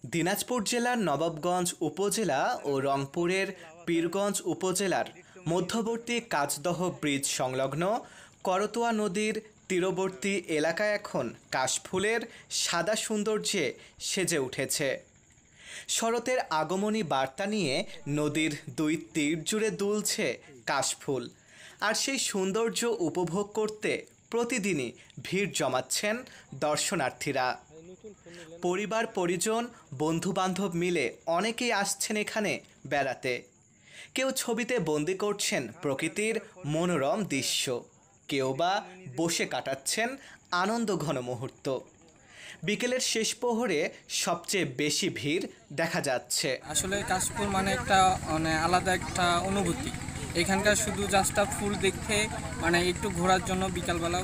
দিনাজপুর জেলার নবাবগঞ্জ উপজেলা ও রংপুরের পীরগঞ্জ উপজেলার মধ্যবর্তী কাঁচদহ ব্রিজ সংলগ্ন করতোয়া নদীর তীরবর্তী এলাকায় এখন কাশফুলের সাদা সৌন্দর্যে সেজে উঠেছে। শরতের আগমনী বার্তা নিয়ে নদীর দুই তীর জুড়ে দুলছে কাশফুল, আর সেই সৌন্দর্য উপভোগ করতে প্রতিদিনই ভিড় জমাচ্ছেন দর্শনার্থীরা। পরিবার পরিজন বন্ধুবান্ধব মিলে অনেকেই আসছেন এখানে বেড়াতে। কেউ ছবিতে বন্দি করছেন প্রকৃতির মনোরম দৃশ্য, কেউ বা বসে কাটাচ্ছেন আনন্দ ঘন মুহূর্ত। বিকেলের শেষ প্রহরে সবচেয়ে বেশি ভিড় দেখা যাচ্ছে। আসলে কাশফুল মানে একটা আলাদা একটা অনুভূতি। এখানকার শুধু জাস্ট ফুল দেখতে একটু ঘোরার জন্য বিকালবেলা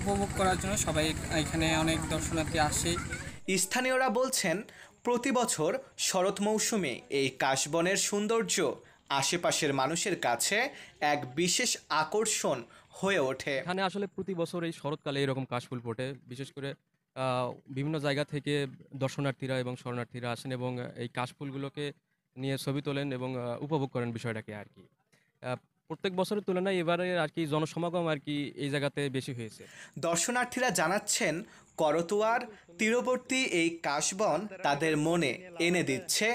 উপভোগ করার জন্য সবাই এখানে অনেক দর্শনার্থী আসে। স্থানীয়রা বলছেন, প্রতি বছর শরৎ মৌসুমে এই কাশবনের সৌন্দর্য আশেপাশের মানুষের কাছে এক বিশেষ আকর্ষণ হয়ে ওঠে। এখানে আসলে প্রতি বছর এই শরৎকালে এরকম কাশফুল ফোটে। বিশেষ করে বিভিন্ন জায়গা থেকে দর্শনার্থীরা এবং শরণার্থীরা আসেন এবং এই কাশফুলগুলোকে নিয়ে ছবি তোলেন এবং উপভোগ করেন বিষয়টাকে আর কি। প্রত্যেক বছরের তুলনায় এবারে আর কি জনসমাগম আর কি এই জায়গাতে বেশি হয়েছে। দর্শনার্থীরা জানাচ্ছেন, করতোয়ার তীরবর্তী এই কাশবন তাদের মনে এনে দিচ্ছে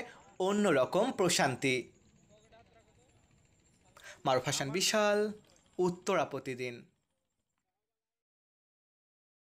অন্যরকম প্রশান্তি। মারুফ হাসান বিশাল, উত্তরা প্রতিদিন।